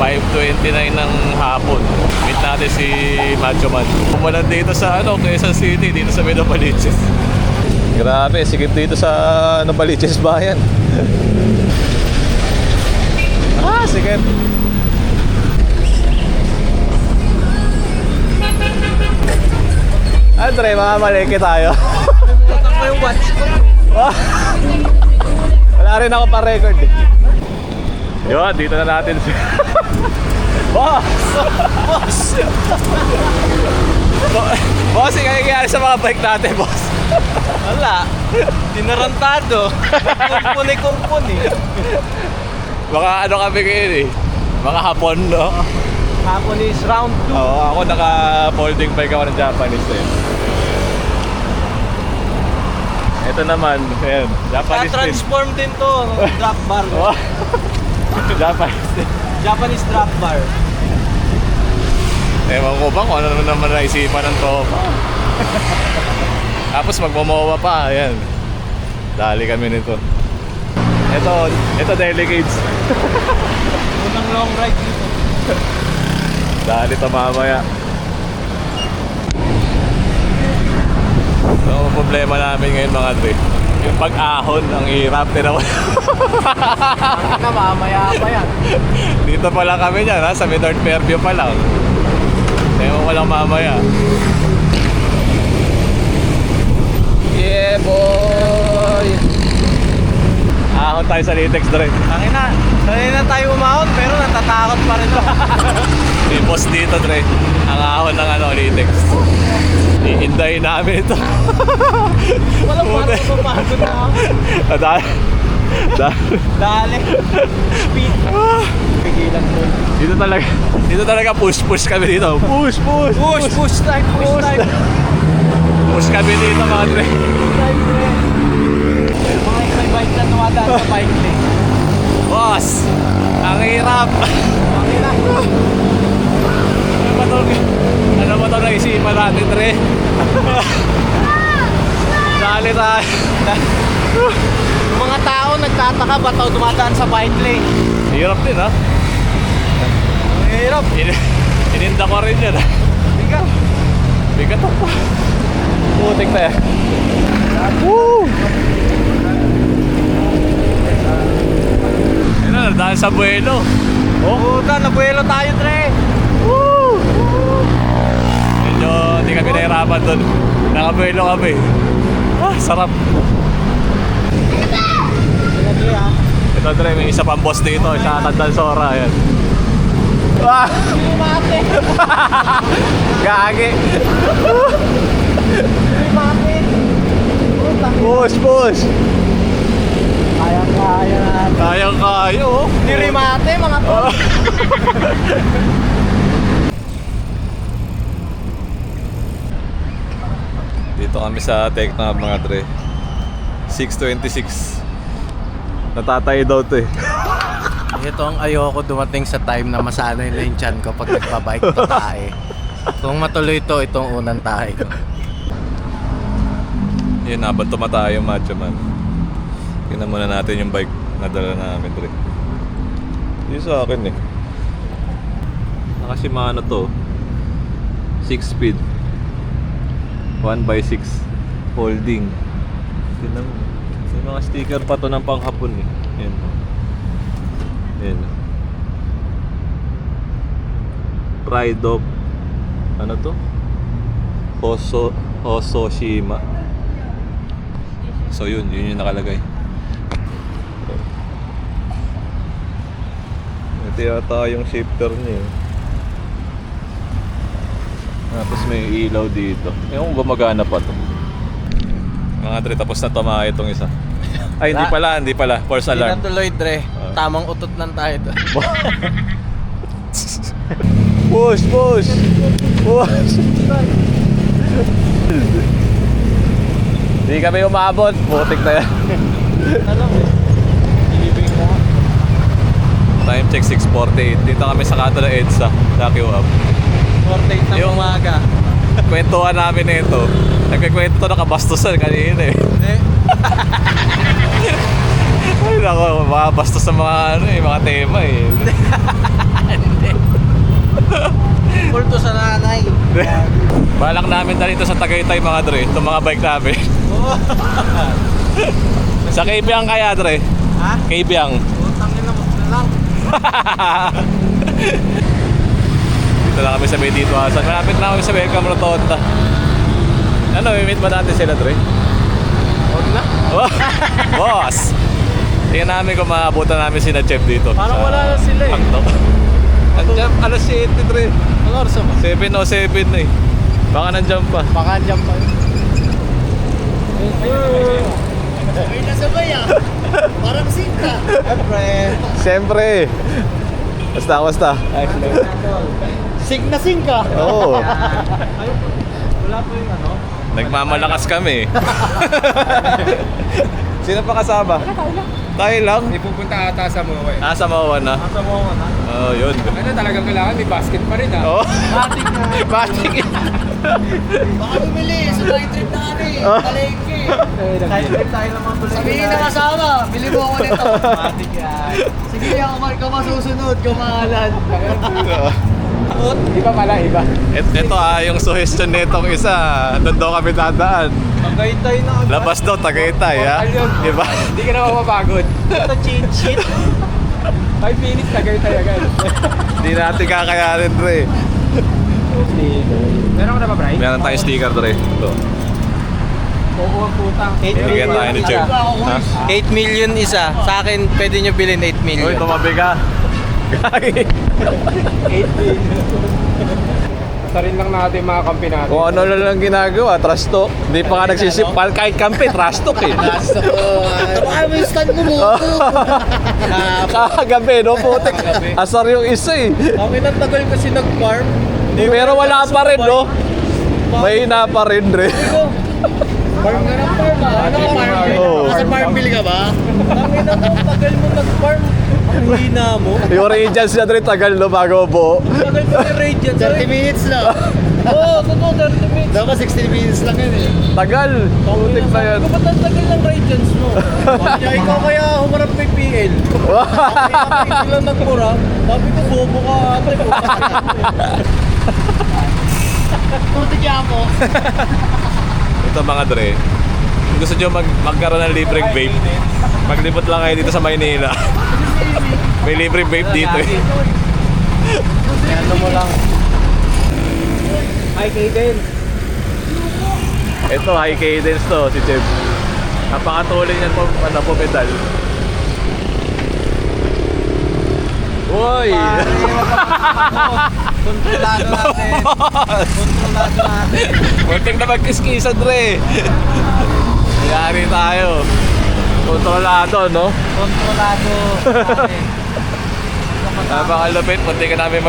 5:29 ng hapon. Meet natin si Macho Man. Pumalan dito sa Quezon City, dito sa Novaliches. Grabe, sigit dito sa Novaliches bayan. Sigit. Andre, mamamaliki tayo. Tatak mo yung watch ko. Wala rin ako pa-record eh. Yun, dito na natin si Boss! Boss! Boss, yung nangyayari sa mga bike natin, boss? Wala. Dinarantado. Kurpun eh. Baka kami ngayon eh. Mga hapon, no? Hapon is round 2. Oo, ako naka-folding bike ako ng Japanese eh. Ito naman, ayan, Japanese din. Transform din to. Drop bar. Japanese drop bar. Ewan ko ba kung ano naman naisipan ng tropa. Tapos magmamawa pa, ayan. Dali kami nito. Ito delegates. Unang long ride dito. Dali to mamaya. So, ang problema namin ngayon mga tre, yung pag-ahon, ang hirap. Tinawa. Mamaya pa yan. Dito pa lang kami dyan, ha? Sa North Fairview pa lang. Ewan ko lang mamaya. Yeah, boy! Ahon tayo sa Litex Drive. Tangin na. Sanay na tayo umahon pero natatakot pa rin to. May boss dito, Dre. Ang ahon ng Litex. Iindahin namin ito. Walang parang pumapagod na ako. Dali. Speed. Pigilan mo. Dito talaga push kami dito. Push Type. Push kami dito mga Dre. Mga extra bike na tumadaan sa bike lane. Boss! Ang hirap! Ano ba ito naisipan natin, Dre? Dali tayo. Yung mga tao nagtataka ba't ako dumadaan sa bike lane. Hirap din, ha? Ang hirap. Ininda ko rin yan, ha? Bigat ako. Putik na yan. Woo! Yan na, dahil sa buwelo. Puta, nabuelo tayo, Tre. Woo! Medyo hindi kami nahirapan doon. Nakabuelo kami. Sarap. Ito, Dre, may isa pang boss dito. Isa Tandang Sora, yan. Mate. Gagi. Mate. Push. Kaya natin. Kaya, oh. Nirimate, mga to. Dito kami sa Teknab, mga Dre. 6:26. Natatay daw to eh. Ito ang ayoko dumating sa time na masanay na yung tiyan ko pag nagpa-bike to tae. Kung matuloy to, itong unang tae ko. Yun, habang tumatayo yung Macho Man. Tingnan muna natin yung bike na dala namin, Dre. Yung sa akin eh. Nakashimano to. 6 speed. 1x6 holding. Tingnan mo. May mga sticker pa to ng panghapon eh. Yan. Yan. Pride of ano to? Hososhima. So yun yung nakalagay. Ito yata yung shifter niya. Tapos may ilaw dito. Yung gumagana pa to. Mga Dre, tapos na tumahay itong isa. Ay, hindi pala. False Hindi alarm. na tuloy, Dre. Tamang utot lang tayo to. Push! Hindi kami umabot. Putik na yan. Alam eh. Ilibing mo. Time check 6:48. Dito kami sa kanto ng EDSA. Sa QAP. 48 ng Yung- umaga. Kwentuhan namin nito. Nagkikwento to na kabastusan kanina eh. Hindi. Ay, nako, basta sa mga, mga tema eh. Hindi. Kulto sa nanay. Balak namin dito sa Tagaytay mga dre, itong mga bike namin. Sa Kaybiang kaya dre? Ha? Kaybiang. Utangin na mo na lang. Dito lang kami sa may dito asan. Malapit na kami sa Welcome Rotonda. Ano, i-meet ba natin sila dre? Huwag na. Boss! Tingnan namin kung maabutan namin sina Chef dito. Parang sa wala na sila eh. Pagto. Andiyan, alas 7 dre. Ano oras ba? 7:07 na eh. Baka nandiyan pa. Baka andyan pa yun. Ay, nasabay ah. Parang sinta. Siyempre. Basta. Sing na sing ka. Oo. Wala po yung ano? Nagmamalakas kami. Sino pa kasama? Tayo lang. May pupunta ata sa Moe. Ah, sa Mawa na. Asa mo na? Oh, yun. Ano talagang kailangan may basket pa rin ah. Oh. Matik na. Matik. Baka bumili, sabay trip na kami, palengke. Side trip tayo naman tuloy. Sabihin na kasama, bili mo ako nito. Matik yan. Sige, ako masusunod, kumahalan. Iba pala, iba. Ito yung suggestion nitong isa. Doon daw kami dadaan. Tagaytay na agad. Labas daw, Tagaytay, ha? Diba? Hindi ka na mapapagod. Ito cheat sheet. 5 minutes tagay tayo agad. Hindi natin kakayanin, Dre. Meron ka na ba, Bray? Meron tayong sticker, Dre. Ito. Oo, ang putang. 8 Bigyan tayo ni Chef. Ha? 8 million isa. Sa akin, pwede nyo bilhin 8 million. Uy, tumabi ka. Gagi. 8 million. Sarin lang natin mga kampi natin. Kung ano lang ginagawa, trash talk. Hindi pa nga nagsisipal kahit kampi, trash talk eh. Baka mo yung stand mo mo. Kagabi, no, putik. Asar yung isa eh. Ang inang tagal kasi nag-farm. Pero wala pa rin, no? May hina pa rin, Dre. Farm ka ng farm ah. Ano ka farm? Oo. Sa farm bill ka ba? Ang inang tagal mo nag-farm. Ang hina mo. Yung Regents na, Dre, tagal, no, bago buo. Tagal mo yung radiant. 30 minutes lang. Oo, totoo, 30 minutes. Dapat 16 minutes lang yun eh. Tagal. Putik na yan. Ba't ang tagal ng radiants mo? Kaya ikaw kaya humarap kay PL. Kaya lang nagmura. Sabi ko, bobo ka ate. Puti niya ako. Ito mga Dre. Kung gusto nyo magkaroon ng libreng vape, maglibot lang kayo dito sa Maynila. May libreng vape dito eh. Ano mo lang. Hi, Kaden. Ito, high cadence to, si Chef. Napakatuloy niyan po pedal. Uy! Kontrolado natin. Kontrolado natin. Muntik na magkiskisa, Dre. Yari tayo. Kontrolado, no? Kontrolado natin. Napakalupit, muntik ka namin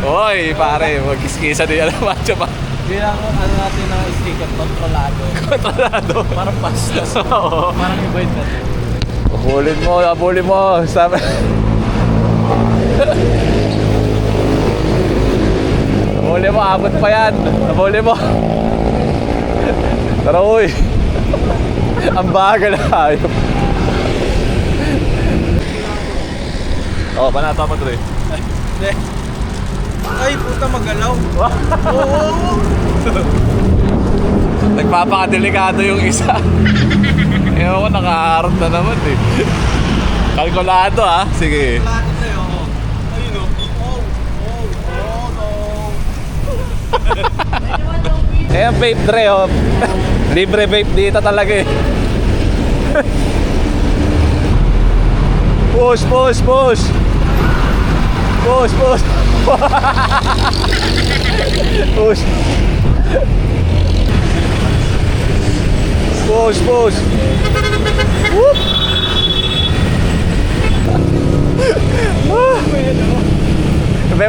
Uy, pare, magkiskisa din yan. Macho pa. Bilang ano natin ng sticker, kontrolado. Kontrolado. Parang pastas. Oo. Parang iba yun. Abulin mo. Sabi. Abulin mo, abot pa yan. Abulin mo. Tara, uy. Ang bagal na hayop. Panata pa, Dre. Ay, puta magalaw. Nagpapakadelikado yung isa. Ewan ko, nakaharap na naman eh. Kalkulado ha. Sige. Kontrolado sa'yo. Ayun o. Eh, ang vape, Dre, oh. Libre vape dito talaga eh. Push. Push. Whoop.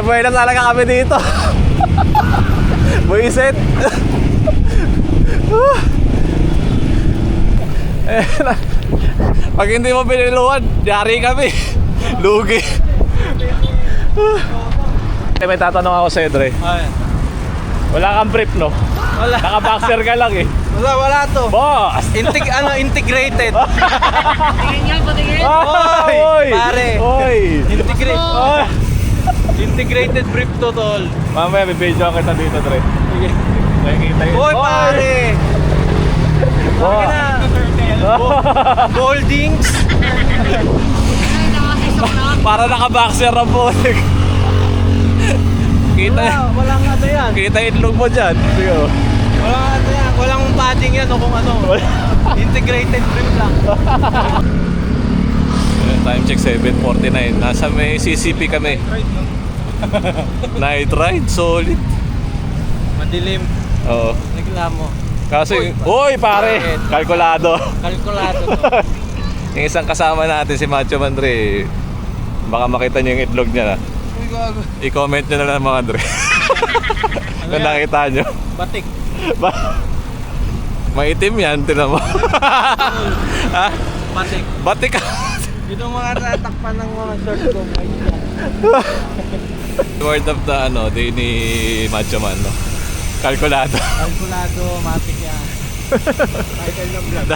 Buhay na talaga kami dito. Buisit. Pag hindi mo piniluan, yari kami. Lugi. May tatanong ako sa'yo, Dre. Ay. Wala kang brief, no? Wala. Naka-boxer ka lang eh. Wala to. Boss! Integrated. Tingin nga, patingin. Oy, pare. Oy! Integrated. Integrated brief to, tol. Mamaya may video kita dito, Dre. Sige. Nakikita yun. Oy, pare. Wow. Goldings. Ay, nakasisok na. Para naka-boxer ang botek. Kita, Walang ano yan. kita itlog mo dyan. Sige, oh. Walang ano yan. Walang padding yan o kung ano. Integrated brief lang. Time check 7:49. Nasa may CCP kami. Night ride, solid. Madilim. Oo. Reklamo. Kasi, uy pare, kalkulado. Kalkulado to. Yung isang kasama natin, si Macho Mandre, baka makita niyo yung itlog niya na. Uy, gago. I-comment nyo na lang mga Andre. Kung nakita nyo. Batik. Maitim yan, tinan mo. Ha? Batik. Batik ka. Yun ang mga tatakpan ng mga short ko. Word of the day ni Macho Man, no? Kalkulado. Kalkulado, matik yan. Title ng vlog.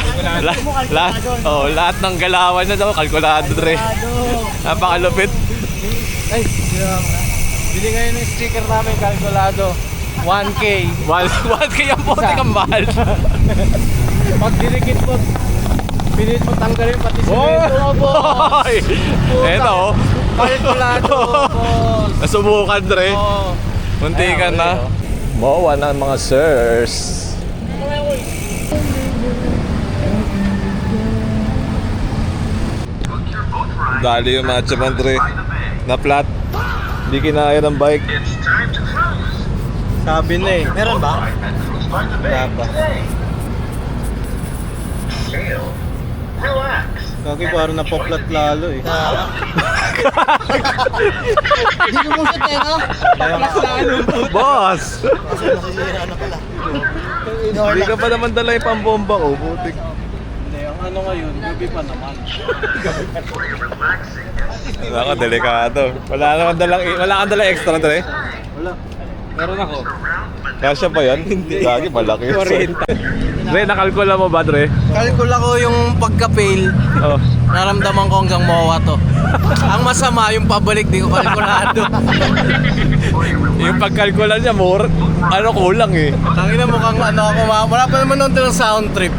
Lahat ng galawan na daw, kalkulado, Dre. Napakalupit. Ay, ginawa mo na. Bili ngayon ng sticker namin, kalkulado. 1K. 1K ang puti kang mahal. Pag dinikit mo, pilit mo tanggalin pati simento, boss. Oy! Eto, oh. Kalkulado, boss. Nasubukan, Dre. Oo. Muntikan Ayan, na. okay, oh. Mawa ng mga sirs. Dali yung Macho Man, Dre. Na flat. Hindi kinaya ng bike. Sabi na eh. Meron ba? Wala pa. Kaki parang napoplat lalo eh. Hindi ko mo sa tenga. Boss! Masisira na pala. Hindi ka pa naman dala yung pambomba ko. Butik. Hindi, ang ano ngayon, gabi pa naman. Wala ka, delikado. Wala kang dalang extra, Dre. Wala. Meron ako. Kasya pa yan? Hindi. Lagi, malaki. 40. Dre, nakalkula mo ba, Dre? Kalkula ko yung pagka-fail. Oh. Naramdaman ko hanggang mawa to. Ang masama, yung pabalik, di ko kalkulado. Yung pagkalkula niya, more, kulang eh. Tangina mukhang ano ako, wala pa naman nung ng sound trip.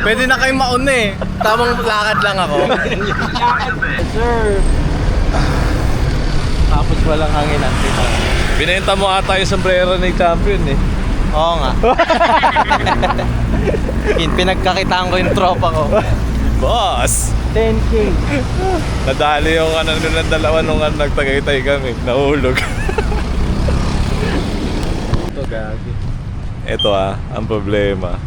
Pwede na kayong mauna eh. Tamang lakad lang ako. Sir. Tapos walang hangin ang tita. Binenta mo ata yung sombrero ni Champion eh. Oo nga. Pinagkakitaan ko yung tropa ko. Boss! 10K. Nadali yung ng dalawa nung nagtagaytay kami. Nahulog. Ito gagi. Ito ang problema.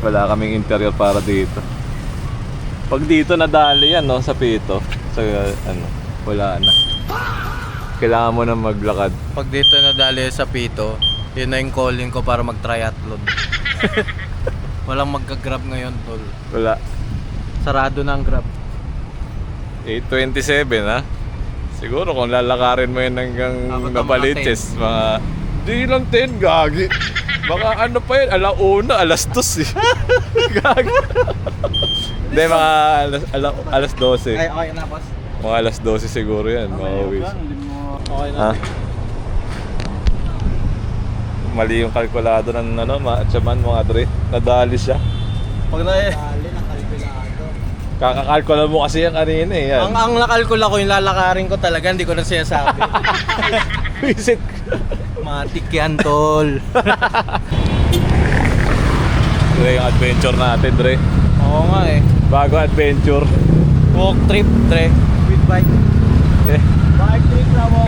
Wala kaming interior para dito. Pag dito nadali yan, no, sa pito. Sa wala na. Kailangan mo na maglakad. Pag dito nadali sa pito, yun na yung calling ko para mag-triathlon. Walang magka-grab ngayon, tol. Wala. Sarado na ang grab. 8:27 ha. Siguro kung lalakarin mo yun hanggang Dapat ang Nabaliches, mga di lang 10, gagi. Baka ano pa yun, alauna, alas 2 eh. Gagi. Hindi, mga alas 12. Ay, okay na, boss. Mga alas 12 siguro yan, mga uwis. Okay na. Ha? Mali yung kalkulado ng Machaman, mga Dre. Nadali siya. Pag na Kakakalkula mo kasi yan kanina eh. Yan. ang nakalkula ko, yung lalakarin ko talaga, hindi ko na sinasabi. Visit. Matik yan, tol. Dre, yung adventure natin, Dre. Oo nga eh. Bago adventure. Walk trip, Dre. With bike. Eh, Bike trip na walk.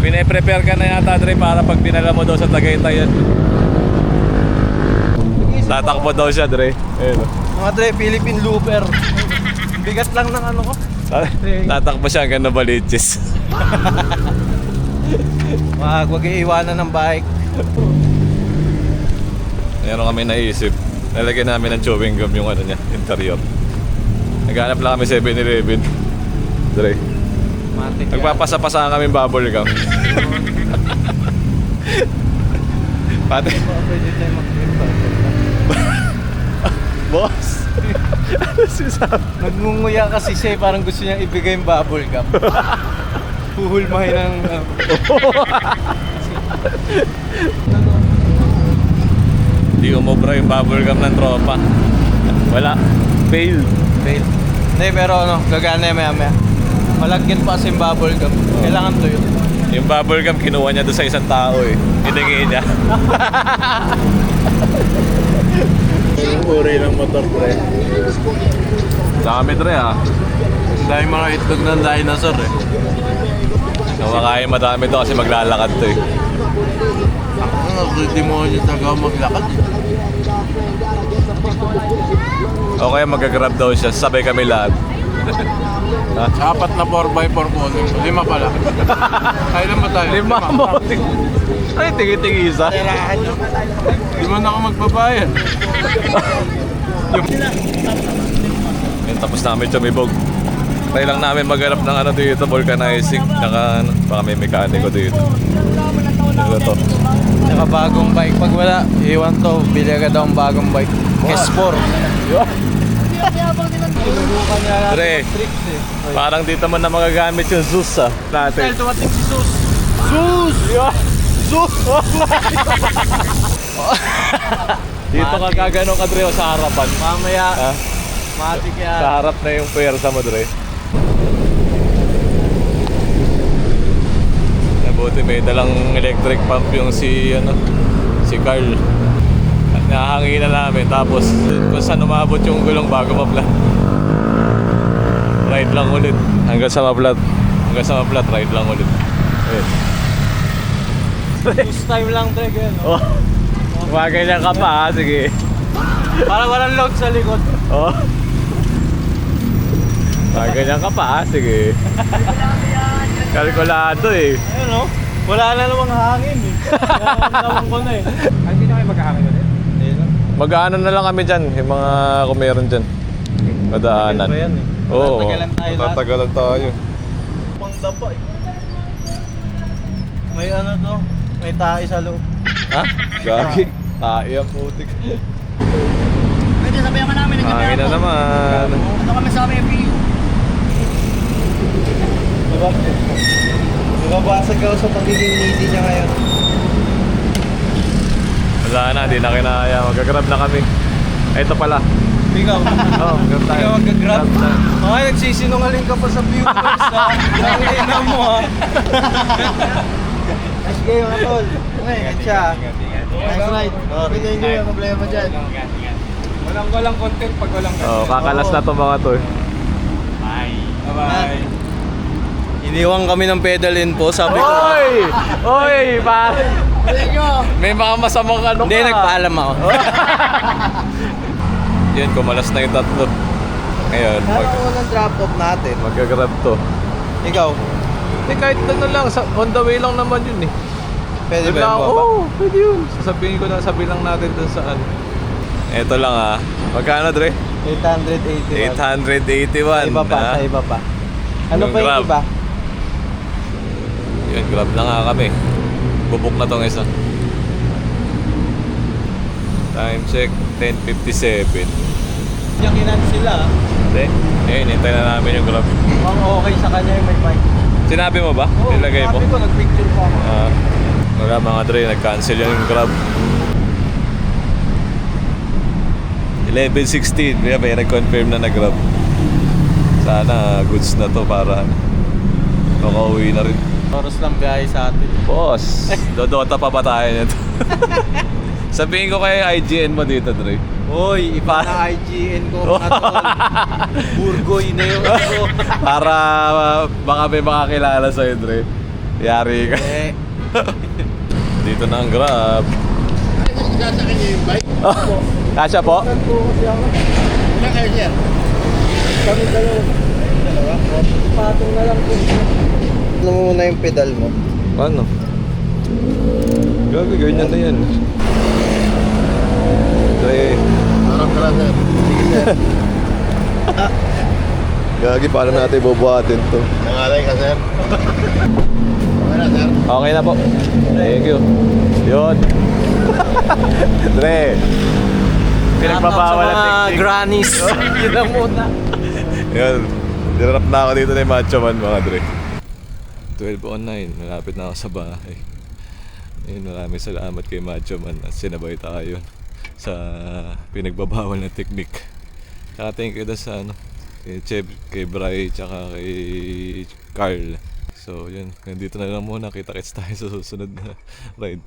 pine-prepare ka na yata, Dre, para pag dinala mo daw sa Tagaytay yan. Tatakbo daw siya, Dre. Ayun. Mga Dre, Philippine Looper. Bigat lang ng ano ko. Tatakbo siya hanggang Nabaliches. Wag iiwanan ng bike. Meron kami naisip. Nalagyan namin ng chewing gum yung niya, interior. Naghanap lang kami 7-Eleven. Dre. Matik yan. Nagpapasa-pasa kami bubble gum. Pati. Pwede tayo mag-trip. Boss. Ano sinasabi? Nagmunguya kasi siya, parang gusto niyang ibigay yung bubble gum. Huhulmahin ng... Hindi umubra yung bubblegum ng tropa. Wala. Fail. Hindi, pero ano, gagana yan maya. Malagyan pa kasi yung bubble gum. Kailangan to yun. Yung bubblegum kinuha niya doon sa isang tao eh. Hiningin niya. Yung uri ng motor, pre. Dami tre ah. Dahil mga itlog ng dinosaur eh. Kumakain madami to kasi maglalakad to eh. Hindi mo yung taga maglakad eh. O kaya mag-grab daw siya, sabay kami lahat. Apat na 4x4 ko. 5 pala. Kailan ba tayo? 5 mo. Ay, tingi-tingi isa. Hindi mo na ako magbabayad. Yun, tapos namin tumibog. Try lang namin maghanap ng ano dito, vulcanizing. Tsaka ano, baka may mekaniko dito. Ano to? Saka bagong bike. Pag wala, iwan to. Bili agad ang bagong bike. S4. Tinubukan niya natin Pre, ang tricks eh. parang dito mo na magagamit yung Zeus ah. Natin. Dahil tumating si Sus. Sus! Sus! Dito ka gaganon ka, Dre, o sa harapan. Mamaya, Ha? matik yan. Sa harap na yung puwersa mo, Dre. Buti may dalang electric pump yung si Carl. At nahanginan namin tapos kung saan umabot yung gulong bago ma-flat. Ride lang ulit hanggang sa ma-flat. Ride lang ulit. Ayun. First time lang, Dre. Oh. Gumaganyan ka pa ha, sige. Para walang load sa likod. Oh. Gumaganyan ka pa ha, sige. Kalkulado eh. Ayun o. Wala na namang hangin eh. Naman ko na eh. Ay, hindi na kayo maghahangin ulit? Mag-ano na lang kami dyan, yung mga kung meron dyan. Madaanan. Ba yan eh? Oo. Matatagalan tayo lahat. Matatagalan tayo. Pang dapa eh. May ano to? May tae sa loob. Ha? Gagi. Tae ang putik. Pwede sabayan ka namin. Hangin na naman. Ito kami sa aming view. Nababasag ako sa pagiging needy niya ngayon. Wala na, di na kinaya. Mag-grab na kami. Ito pala. Ikaw. Oo, grab tayo. Ikaw mag-grab. Grab tayo. Ay, nagsisinungaling ka pa sa viewers ha. Nangina mo ha. Sige mga tol. Ingat siya. Nice ride. Pwede nyo yung problema dyan. Walang content pag walang Oo, kakalas na itong mga to eh. Bye-bye. Iniwang kami ng pedal po, sabi ko. Oy! Oy! May mga masamang ano ka. Hindi, nagpaalam ako. Yan, kumalas na yung tatlo. Ngayon, unang drop-off natin? mag-grab to. Ikaw, Eh, kahit ano lang, on the way lang naman yun eh. pwede ba Yun lang, yung baba? oo, pwede yun. Sasabihin ko na, sabihin lang natin dun saan. Ito lang ah. Magkano, Dre? 881. 881. Iba pa, ah. sa iba pa. Ano Yung pa yung Grab. iba? Yun, grab na nga kami. Bubuk na tong isa. Time check, 10:57. Yakinan sila. Hindi. Ayun, hintay na namin yung grab. Ang okay sa kanya yung may bike. Sinabi mo ba? Nilagay mo? Sabi ko, nag-picture pa ako. Wala mga Dre, nag-cancel yung grab. 11:16, kaya may nag-confirm na nag-grab. Sana goods na to para makauwi na rin. Oras lang biyahe sa atin. Boss, dodota pa ba tayo nito? Sabihin ko kay IGN mo dito, Dre. Hoy, iba na IGN ko mga tol. Burgoy na yung ako. Para baka may makakilala sa'yo, Dre. Yari ka. Dito na ang grab. Sasakyan niyo yung bike? Kasya po? Ilan kayo, sir? Kami dalawa. Patong na lang po. Ano mo muna yung pedal mo? Ano? Gabi, ganyan na yan. Dre. Harap ka lang, sir. Sige sir. Gagi, paano natin bubuhatin to? Nangalay ka, sir. Okay na po. Thank you. Yun. Dre. Pinagbabawal ang technique. grannies. Yun lang muna. Yun. Dinarap na ako dito ni Macho Man mga Dre. 12:09. Malapit na ako sa bahay. Ayun, maraming salamat kay Macho Man at sinabay tayo sa pinagbabawal na technique. Saka thank you sa kay Cheb, kay Bray, tsaka kay Carl. So yun, nandito na lang muna. Kita-kits tayo sa susunod na ride.